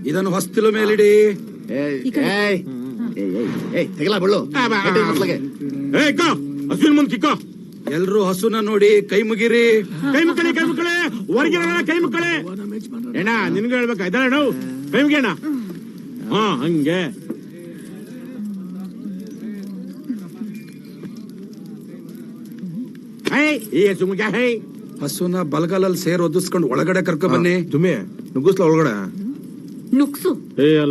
ಇದನ್ನು ಹೊಸ್ತಿಲು ಮೇಲಿಡಿ. ಹಸುವಿನ ಮುಂದೆ ಕಿಕ್ಕೋ. ಎಲ್ರು ಹಸುನ ನೋಡಿ ಕೈ ಮುಗಿರಿ. ಕೈ ಮುಕ್ಕಳೆ ಹೊರಗೆ ಕೈ ಮುಕ್ಕಳೆ. ಏನ ನಿನ್ಗೆ ಹೇಳ್ಬೇಕಾ ಇದ ನಾವು ಕೈ ಮುಗಿಯಣ. ಹಾ ಹಂಗೆ ಹಸುನ ಬಲಗಾಲಲ್ಲಿ ಸೇರ್ ಒದಿಸ್ಕೊಂಡು ಒಳಗಡೆ ಕರ್ಕೊ ಬನ್ನಿ. ತುಮಿ ನುಗ್ಗಿಸ್ಲ ಒಳಗಡೆ ನುಗ್ಸು.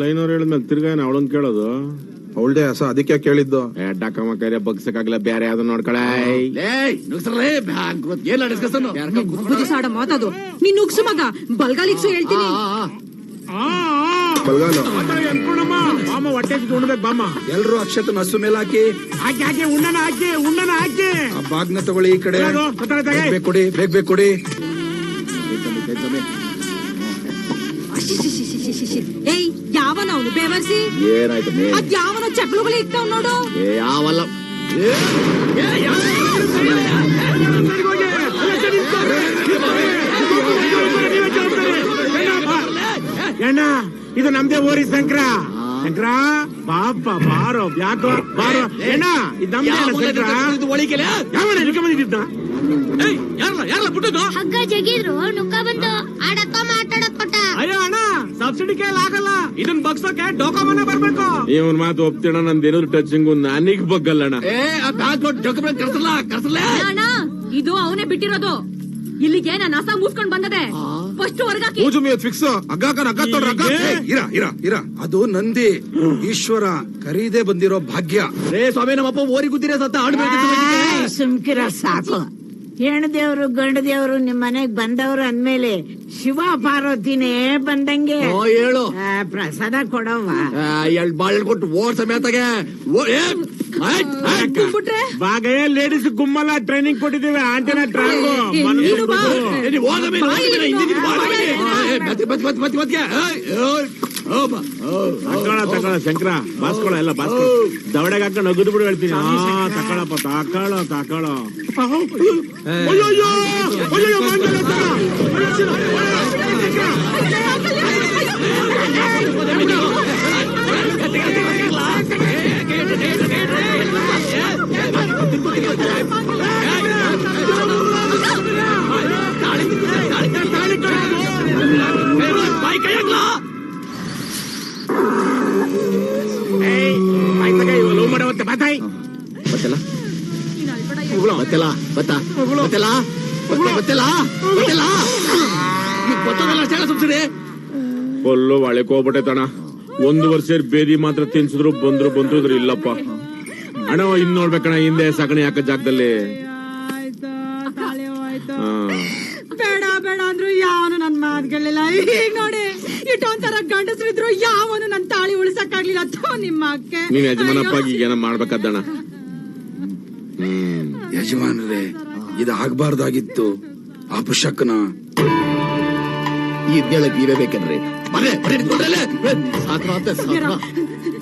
ಲೈನವ್ರು ಹೇಳಿದ್ಮೇಲೆ ತಿರ್ಗಾ ಅವಳನ್ ಕೇಳೋದು. ಅವಳ್ದೇ ಹಸ ಅದಕ್ಕೆ ಕೇಳಿದ್ದು. ಡಾಕಮ್ಮ ಕೈಯ ಬಗ್ಸಕ್ಕಾಗಲ್ಲ, ಬೇರೆ ಯಾವ್ದು ನೋಡ್ಕೊಳ. ಸಾಡ ಮಾತಾದು ನೀನ್ ನುಗ್ಸು ಮಗ. ಬಲ್ಗಾಲಿಕ್ಸು ಹೇಳ್ತೀನಿ. ಬಾಮ ಹೊಟ್ಟೆ ಉಣ್ಬೇಕು ಬಾಮ. ಎಲ್ರು ಅಕ್ಷತನ ಹಸು ಮೇಲೆ ಹಾಕಿ. ಹಾಕಿ ಉಣ್ಣನ ಹಾಕಿ. ಆ ಬಾಗ್ನ ತಗೊಳ್ಳಿ. ಈ ಕಡೆ ಕೊಡಿ, ಬೇಗ ಕೊಡಿ. ಏಯ್ ಯಾವನ ಅವನು ಬೇವರ್ಸಿ? ಏನಾಯ್ತು? ಅದ್ ಯಾವನ ಚಕ್ಳುಗಳು ಇಕ್ತಾವ್ ನೋಡು. ಯಾವಲ್ಲ ಅಣ್ಣ, ಇದು ನಮ್ದೇ ಊರಿ ಶಂಕರ. ಬಾಪ ಬಾರೋ ಯಾಕೋ ಬಾರೋ ಅಣ್ಣ, ಇದು ನಮ್ದೇ ಶಂಕರ. ಯಾವನ ಬಂದಿದ್ದ? ಯಾರಲ್ಲ ಬಿಟ್ಟದ್ದು? ಹಗ್ಗ ಜಗಿದ್ರು ನುಗ್ಗ ಬಂದು ಆಡಕ್ಕ ಮಾತಾಡಕ್ ಕೊಟ್ಟ. ಅಯ್ಯೋ ಅಣ್ಣ, ಸಬ್ಸಿಡಿ ಕೈಲಿ ಆಗಲ್ಲ. ಇದನ್ ಬಗ್ಸೋಕೆ ಡೋಕಾಮನೆ ಬರ್ಬೇಕು. ಇವನ್ ಮಾತು ಒಪ್ತೀಣ. ನಂದೇನಾದ್ರು ಟಚಿಂಗು ನನಗ್ ಬಗ್ಗಲ್ಲ ಅಣ್ಣ. ಅಣ್ಣ ಇದು ಅವನೇ ಬಿಟ್ಟಿರೋದು. ಇಲ್ಲಿಗೆ ನಾನು ಹಸ ಮೂಸ್ಕೊಂಡ್ ಬಂದದೆ. ಫಸ್ಟ್ ಹೊರಗಾಕಿ. ಫಿಕ್ಸ್. ಇರ ಅದು ನಂದಿ ಈಶ್ವರ ಖರೀದೇ ಬಂದಿರೋ ಭಾಗ್ಯ. ಸ್ವಾಮಿ ನಮ್ಮಪ್ಪ ಓರಿಗುದ್ದಿರ ಸತ್ತ ಸುಮ್ಕಿರ ಸಾಕು. ಹೆಣ್ಣು ದೇವ್ರು ಗಂಡು ದೇವ್ರು ನಿಮ್ ಮನೆಗ್ ಬಂದವ್ರು ಅಂದ್ಮೇಲೆ ಶಿವ ಪಾರ್ವತಿನೇ ಬಂದಂಗೆ ಹೇಳು. ಪ್ರಸಾದ ಕೊಡವ್ವ. ಬಾಳ್ ಕೊಟ್ಟು ಓಡ್ ಸಮೇತಗೆ ಬಾಗೇ ಲೇಡೀಸ್ ಗುಮ್ಮಲ್ಲ ಟ್ರೈನಿಂಗ್ ಕೊಟ್ಟಿದ್ದೀವಿ. ಆಂಟಿನ ಟ್ರಾಂಗು ತಗೊಳ ಶಂಕರ. ಬಾಸ್ಕೊಳ ಎಲ್ಲ ಬಾಸ್ಕೊಳ. ದವಡೆಗೆ ಹಾಕೊಂಡು ನಗುದು ಬಿಡು ಹೇಳ್ತೀನಿ. ತಕೊಳಪ್ಪ ತಾಕಳೋ. ಕೊಲ್ಲು ಒಳಕ್ ಹೋಗ್ಬಿಟ್ಟೆ ತಣ. 1 ವರ್ಷ ಬೇದಿ ಮಾತ್ರ ತಿನ್ಸಿದ್ರು ಬಂದ್ರು ಇಲ್ಲಪ್ಪ ಅಣ್ಣ. ಇನ್ ನೋಡ್ಬೇಕಣ್ಣ ಹಿಂದೆ ಸಗಣಿ ಹಾಕ ಜಾಗದಲ್ಲಿ. ಬೇಡ ಅಂದ್ರು ಯಾವನು ನನ್ ಮಾತ್ಗಳಿಲ್ಲ. ಈಗ ನೋಡಿ ಇಟ್ಟೊಂಥರ ಗಂಡಸರಿದ್ರು ಯಾವನು ನನ್ ತಾಳಿ ಉಳಿಸಕ್ಕಾಗ್ಲಿಲ್ಲ. ನಿಮ್ಮ ಅಕ್ಕೆ ನೀನ್ ಯಜಮಾನಪ್ಪಾಗಿ ಏನ ಮಾಡ್ಬೇಕಾದ್ದಣ್ಣ. ಯಜಮಾನ್ರೆ, ಇದು ಆಗ್ಬಾರ್ದಾಗಿತ್ತು. ಆ ಪುಷಕ್ನ ಇರಬೇಕಂದ್ರೆ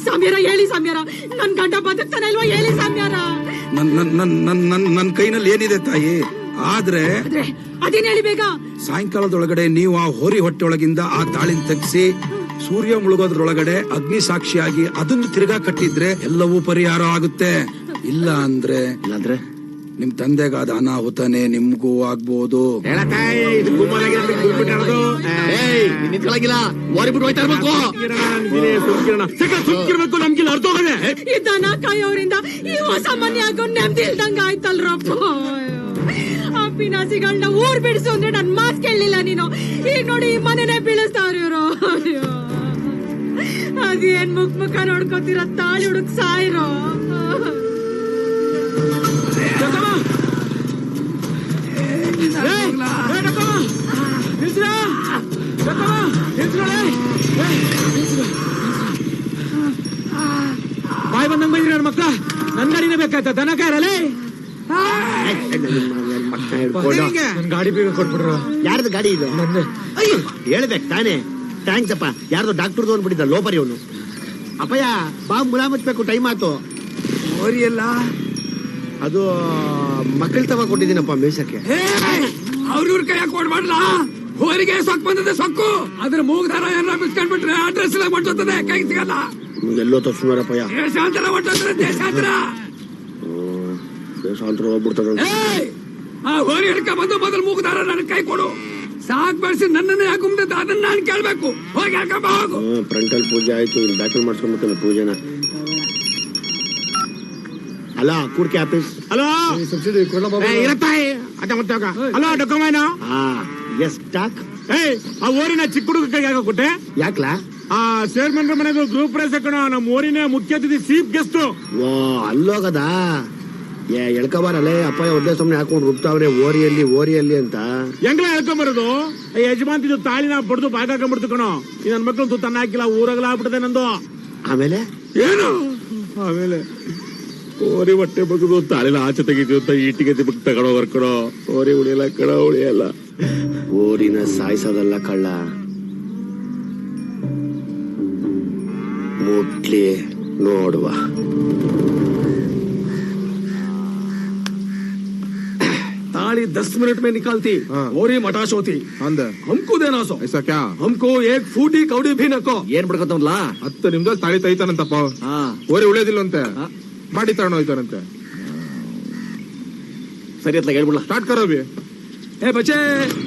ಸಮೀರ ಹೇಳಿ. ಸಮೀರ ನನ್ ಗಂಡ ಬದುಕ್ತಾನೆ ಇಲ್ವಾ ಹೇಳಿ ಸಮೀರ. ನನ್ ಕೈನಲ್ಲಿ ಏನಿದೆ ತಾಯಿ. ಆದ್ರೆ ಅದೇನ್ ಹೇಳಿ ಬೇಗ. ಸಾಯಂಕಾಲದೊಳಗಡೆ ನೀವು ಆ ಹೋರಿ ಹೊಟ್ಟೆ ಒಳಗಿಂದ ಆ ತಾಳಿನ ತೆಗ್ಸಿ ಸೂರ್ಯ ಮುಳುಗೋದ್ರೊಳಗಡೆ ಅಗ್ನಿ ಸಾಕ್ಷಿಯಾಗಿ ಅದನ್ನು ತಿರ್ಗಾ ಕಟ್ಟಿದ್ರೆ ಎಲ್ಲವೂ ಪರಿಹಾರ ಆಗುತ್ತೆ. ಇಲ್ಲ ಅಂದ್ರೆ ನಿಮ್ ತಂದೆಗಾದ ಅನಾಹುತನೇ ನಿಮ್ಗೂ ಆಗ್ಬೋದು. ದನ ಕಾಯೋರಿಂದ ಈ ಹೊಸ ಮನೆ ಆಗೋ ನೆಮ್ಮದಿ ಇಲ್ದಂಗ ಆಯ್ತಲ್ರಪ್ಪ. ಆ ಪಿನಾಸಿಗಳನ್ನ ಊರ್ ಬಿಡಿಸು ಅಂದ್ರೆ ನನ್ ಮಾತ್ ಕೇಳಲಿಲ್ಲ ನೀನು. ಈಗ ನೋಡಿ ಈ ಮನೆನೇ ಬೀಳಿಸ್ತಾವ್ರ ಇವ್ರು. ಅದೇನ್ ಮುಖ ನೋಡ್ಕೋತಿರ ತಾಳಿ ಹುಡುಕ್ ಸಾಯಿರೋ. ಬಾಯ್ ಬಂದಂಗ್ ಬೈದ್ರಿ ನನ್ನ ಮಕ್ಳ. ನನ್ ಗಾಡಿನೇ ಬೇಕಾಯ್ತ. ದನ ಕಾಯರಲ್ಲೇ ಗಾಡಿ ಬೇಗ ಕೊಟ್ಬಿಡ್ರ. ಯಾರ್ದು ಗಾಡಿ ಇದು? ಹೇಳ್ಬೇಕು ತಾನೇ. ಥ್ಯಾಂಕ್ಸ್ ಅಪ್ಪ. ಯಾರ್ದು ಡಾಕ್ಟರ್ದು ಅಂದ್ಬಿಟ್ಟಿದ್ದ ಲೋಪರಿ ಅವನು. ಅಪ್ಪಯ್ಯ ಬಾ ಮುಲಾಮಚ್ಬೇಕು, ಟೈಮ್ ಆಯ್ತು. ಹೋರಿಯಲ್ಲ ಅದು ಮಕ್ಕಳ ತವ ಕೊಟ್ಟಿದ್ದೀನಪ್ಪ ಮೇಸಕ್ಕೆ. ಅವ್ರವ್ರ ಕೈ ಕೊಡ್ಬಾರ್ಲ. ಹೋರಿಗೆ ಸೊಕ್ಕು ಬಂದದೆ ಸೊಕ್ಕು. ಅದ್ರ ಮೂಗ್ದಾರ ಏನಾರ ಬಿಸ್ಕೊಂಡ್ಬಿಟ್ರೆ ಅಡ್ರೆಸ್ ಎಲ್ಲ ಹೊಟ್ಟೋತದೆ, ಕೈ ಸಿಗಲ್ಲ. ಎಲ್ಲೋ ತಪ್ಪಿಸ್ಮಾರಪ್ಪಯ್ಯ. ದೇಶಾಂತರ ಹೊಟ್ಟೋದ್ರೆ ದೇಶಾಂತರ. ದೇಶಾಂತರ ಹೋಗ್ಬಿಡ್ತಾರೆ. ಆ ಹೋರಿ ಹಿಡ್ಕ ಬಂದು ಮೊದಲು ಮೂಗ್ದಾರ ನನ್ ಕೈ ಕೊಡು. ಸಾಕ್ ಬೆಳೆಸಿ ನನ್ನನ್ನೇ ಹಾಕೊಂಡ್ ಅದನ್ನ ನಾನು ಕೇಳ್ಬೇಕು. ಹೋಗಿ ಹಾಕಪ್ಪ ಹೋಗು. ಫ್ರಂಟಲ್ ಪೂಜೆ ಆಯ್ತು, ಇಲ್ಲಿ ಬ್ಯಾಕಲ್ ಮಾಡ್ಸ್ಕೊಂಡ್ಬಿಟ್ಟಲ್ಲ ಪೂಜೆನ. ಅಲ್ಲ ಕೂರ್ಕೆ ಆಫೀಸ್. ಹಲೋ ಸಬ್ಸಿಡಿ ಹಲೋ ಡೊಕೊಮೇನೋ. Yes talk. ಆ ಊರಿನ ಚಿಕ್ಕ ಹುಡುಗ ಕೈಗೆ ಕೊಟ್ಟೆ. ಯಾಕ್ಲಾ? ಆ ಚೇರ್ಮನ್ ಮನೆದು ಗ್ರೂಪ್ ಪ್ರೈಸ್ ಹಾಕೋಣ. ನಮ್ಮ ಊರಿನ ಮುಖ್ಯ ಅತಿಥಿ ಚೀಫ್ ಗೆಸ್ಟ್. ಓ ಅಲ್ಲೋಗದ ಎಳ್ಕೊಬಾರಲ್ಲೇ ಅಪ್ಪಯ್ಯ ಒಂದೇ ಸುಮ್ನೆ ಹಾಕೊಂಡು ರುಬ್ತಾವ್ರೆ ಓರಿಯಲ್ಲಿ ಅಂತ. ಹೆಂಗ್ಲ ಹೇಳ್ಕೊಂಬರೋದು? ಯಜಮಾನ್ತಿದ್ದು ತಾಳಿನ ಬಡ್ದು ಬಾಗ ಹಾಕೊಂಡ್ಬಿಡ್ತು ಕಣೋ. ಈ ನನ್ ಮಕ್ಳು ತನ್ನ ಹಾಕಿಲ್ಲ, ಊರಾಗಲ ಆಗ್ಬಿಟ್ಟದೆ ನಂದು. ಆಮೇಲೆ ಏನು ಆಮೇಲೆ ಓರಿ ಹೊಟ್ಟೆ ಬಗ್ದು ತಾಳಿನ ಆಚೆ ತೆಗಿತೀವಿ ಅಂತ ಈಟಿಗೆ ತಿಬ್ಬಕ್ ತಗೊಂಡೋಗರ್ ಕಣೋ. ಓರಿ ಉಳಿಯಲ್ಲ ಕಣ, ಉಳಿಯಲ್ಲ. ಓರಿನ ಸಾಯಿಸೋದಲ್ಲ ಕಳ್ಳ, ಮುಟ್ಲಿ ನೋಡುವ. ताली 10 मिनट में निकालती और ही मटाश होती. हमको देना सो. ऐसा क्या? हमको एक फूटी कौड़ी भी नको. ಏನ್ ಬಿಡ್ಕೊತವ್ಲ? 10 ನಿಮಿಷದಲ್ಲಿ ತಾಳಿ ತೈತಾನಂತಪ್ಪ. ಓರಿ ಉಳಿಯೋದಿಲ್ಲಂತೆ, ಬಾಡಿ ತಗೊಂಡು ಹೋಯ್ತಾರಂತೆ. ಸರಿ ಅತ್ಲಾಗ ಹೇಳ್ಬಿಡ್ಲ. ಸ್ಟಾರ್ಟ್ ಕರೋ ಬಿ. ए बच्चे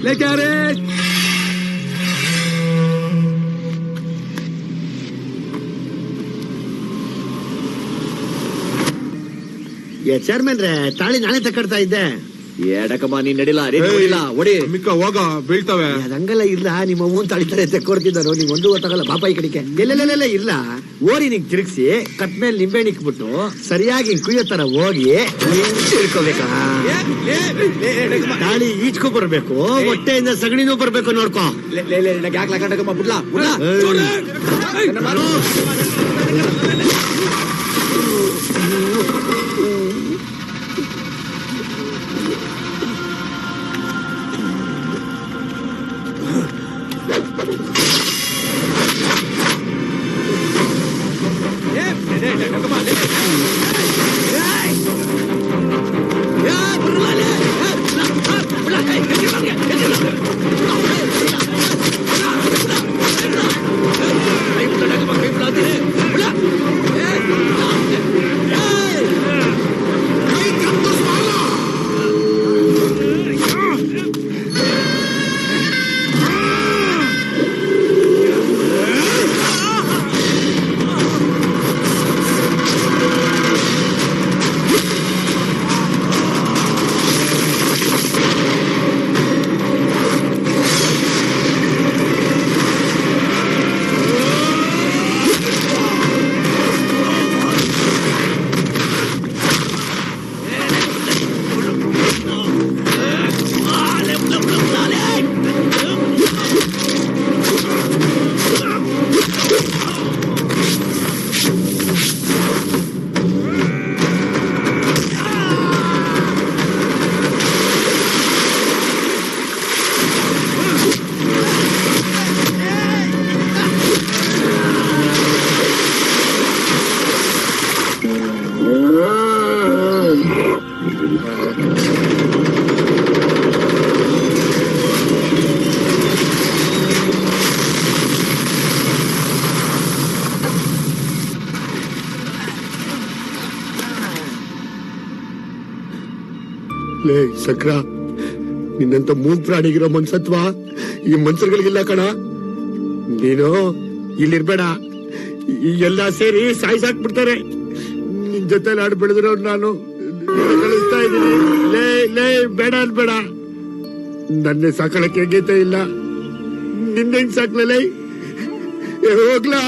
लेके आ रहे. ಚೇರ್ಮನ್ ರೇ, ತಾಳಿ ನಾನೇ ತಕೊಡ್ತಾ ಇದ್ದೆ. ಏಡಕಮ್ಮ ನೀನ್ ನಡಿಲ್ಲ, ನಡಿಲ್ಲ, ಒಡಿ. ಮಿಕ್ಕ ಹೋಗ ಬೀಳ್ತವೆ. ಅದಂಗಲ್ಲ ಇಲ್ಲ, ನಿಮ್ಮ ಅವ್ವನ್ ತಾಳಿತಾರೆ ತೆಕ್ಕೊಡ್ತಿದ್ದಾರೋ. ನೀವ್ ಒಂದು ಗೊತ್ತಾಗಲ್ಲ ಬಾಪ ಈ ಕಡೆಗೆ. ಎಲ್ಲೆಲ್ಲೆಲ್ಲ ಇಲ್ಲ, ಓರಿ ನಿಂಗ್ ತಿರುಗಿಸಿ ಕಟ್ ಮೇಲೆ ನಿಂಬೆ ನಿಕ್ಬಿಟ್ಟು ಸರಿಯಾಗಿ ಕುಯ್ಯೋ ತರ ಹೋಗಿ ತಿಳ್ಕೋಬೇಕ. ತಾಳಿ ಈಚ್ಕೊ ಬರ್ಬೇಕು, ಹೊಟ್ಟೆಯಿಂದ ಸಗಣಿನೂ ಬರ್ಬೇಕು ನೋಡ್ಕೊ. ಬಿಡ್ಲಾ ಬಿಡ್ಲಾ. ಲೇ ಸಕ್ರ, ನಿನ್ನಂತ ಮೂಗ್ ಪ್ರಾಣಿಗಿರೋ ಮನ್ಸತ್ವ ಈ ಮನ್ಸರ್ಗಳಿಗಿಲ್ಲ ಕಣ. ನೀನು ಇಲ್ಲಿರ್ಬೇಡ, ಎಲ್ಲ ಸೇರಿ ಸಾಯಿಸಾಕ್ಬಿಡ್ತಾರೆ. ನಿನ್ ಜೊತೆ ಆಡ್ ಬೆಳೆದಿರೋ ನಾನು ಕಳಿಸ್ತಾ ಇದ್ದೀನಿ. ಲೇ ಲೇ ಬೇಡ ಅನ್ಬೇಡ. ನನ್ನೆ ಸಾಕಳಕ್ಕೆ ಯೋಗ್ಯತೆ ಇಲ್ಲ, ನಿನ್ನೆಂಗ್ ಸಾಕ್ಲೇ ಹೋಗ್ಲಾ.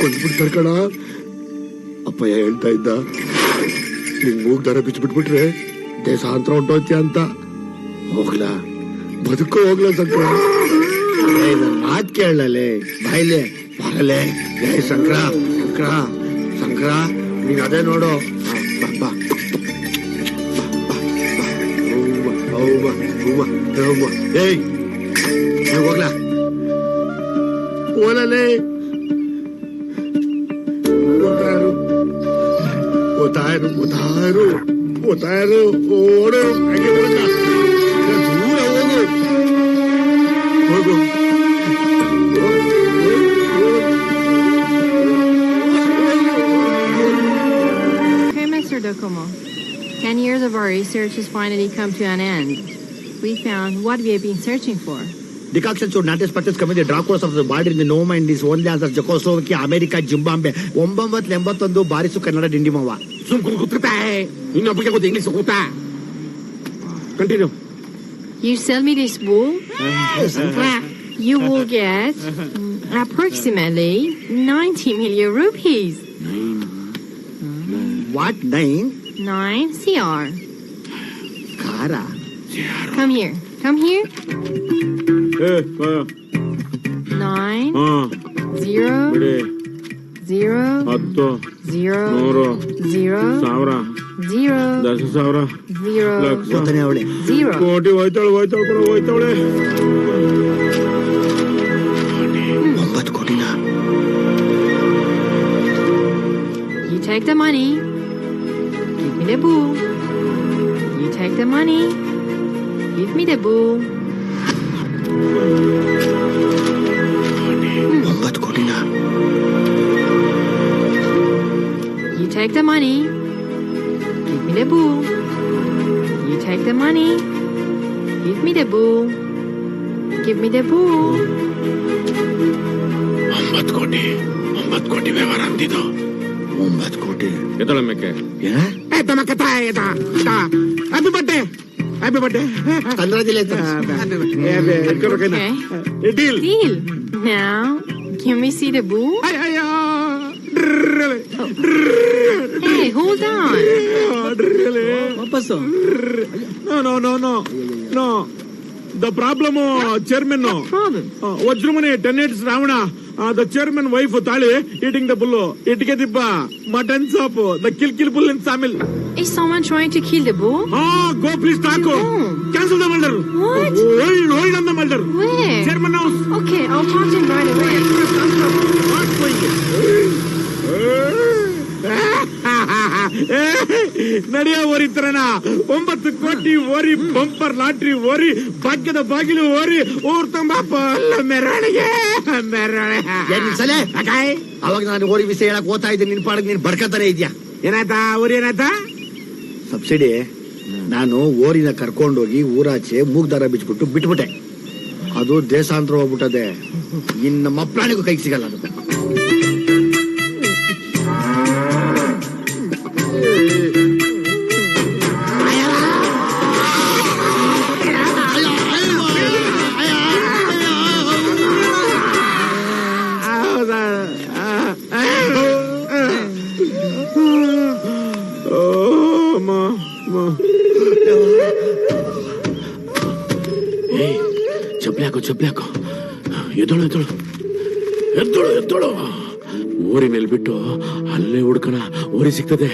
ಕೊಂಡ್ಬಿಡ್ತಾರ ಕಣ. ಅಪ್ಪಯ್ಯ ಹೇಳ್ತಾ ಇದ್ದ, ನಿಂಗ್ ಮೂಗ್ ದಾರ ಬಿಚ್ಬಿಟ್ಬಿಟ್ರೆ ದೇಶಾಂತರ ಹೊಂಟೋತ್ಯ ಅಂತ. ಹೋಗ್ಲಾ, ಬದುಕೋ ಹೋಗ್ಲಾ ಸಂಕ್ರ. ನನ್ ಮಾತ್ ಕೇಳಲೇ, ಬಾಯ್ಲೆ ಬರಲೇ. ಶಂಕರ ಶಂಕರ ಶಂಕರ, ನೀನ್ ಅದೇ ನೋಡು. ಬಾ ಏಯ್ ಹೋಗ್ಲಾ, ಓಲಲೇ. ಓತಾರು ಓಡು, ಹಾಗೆ ದೂರ ಹೋಗು. ಹೋಗು. Okay, Mr. Docomo. 10 years of our research has finally come to an end. We found what we have been searching for. Decoction should not specters come in the dracos of the body in the Noma and this only answer Czechoslovakia, America, Zimbabwe, 1981 ಬಾರಿಸು ಕನ್ನಡ ಡಿಂಡಿಮವ್ವ. ಸುಮ್ಕುಲ್ ಕೂತ್ಕತೆ ಇನ್ನೊಬ್ಬರಿಗೆ ಗೊತ್ತು English ಕೂತಾ continue. You sell me this wool, you will get approximately 90 million rupees. What 9? 9 CR. Kara. Come here. Come here. 9 ಹಾ 0 ಬಿಡಿ 0 10 0 100 0 ಸಾವಿರ 0 10,000 0 ಲಕ್ಷ ಗೊತ್ತಾನೆ ಅವಳೆ. 0. ಕೋಟಿ ಹೋಯ್ತಾಳೆ ಹೋಯ್ತಾಳೆ 9 ಕೋಟಿನ. You take the money. Give me the bull. You take the money. Give me the bull. 9 ಕೋಟಿನ. You take the money. Give me the bull. You take the money. Give me the bull. Give me the bull. 9 ಕೋಟಿ ವ್ಯವಹಾರ ಅಂತಿದ್ದು. 9 ಕೋಟಿ. ಎತ್ತಳಮ್ಮಕ್ಕೆ ಏನ? Happy birthday happy birthday Okay. Deal Deal. Now, can we see the bull? Hey, hold on. ವಾಪಸ್ಸು. No the problem chairman Problem. ವಜ್ರಮನೆ 10 eats Ravana the chairman wife ತಾಳಿ eating the bull ಇಟ್ಟಿಗೆ ದಿಬ್ಬ mutton shop the kill bull in sawmill. Is someone trying to kill the bull? Go please talk cancel the murder. What? Hold on the murder. Where? Chairman house. Okay, I'll talk to him right away. ನಡೆಯ ಓರಿತರನ 9 ಕೋಟಿ ಓರಿ bumper lottery ಓರಿ ಭಾಗ್ಯದ ಬಾಗಿಲು ಓರಿ ಊರ್ ತುಂಬ ಮೆರವಣಿಗೆ ಸಲೆ ಅವಾಗ ನಾನು ಓರಿ ವಿಷಯ ಹೇಳಕ್ ಓದ್ತಾ ಇದ್ದೀನಿ. ನಿನ್ ಪಾಡಕ್ ನೀನ್ ಬರ್ಕತಾನೆ ಇದ್ಯಾ. ಏನಾಯ್ತಾ ಓರಿ ಏನಾಯ್ತಾ? ಸಬ್ಸಿಡಿ ನಾನು ಓರಿನ ಕರ್ಕೊಂಡೋಗಿ ಊರಾಚೆ ಮೂಗ್ದಾರ ಬಿಚ್ಬಿಟ್ಟು ಬಿಟ್ಬಿಟ್ಟೆ. ಅದು ದೇಶಾಂತರ ಹೋಗ್ಬಿಟ್ಟದೆ. ಇನ್ನು ಮಪ್ರಾಣಿಗೂ ಕೈಗೆ ಸಿಗಲ್ಲ ಅದು. ಚಪ್ಪ್ಯಾಕೋ ಎದ್ದಳು ಓರಿ ಮೇಲೆ ಬಿಟ್ಟು ಅಲ್ಲೇ ಹುಡ್ಕಣ ಓರಿ ಸಿಗ್ತದೆ.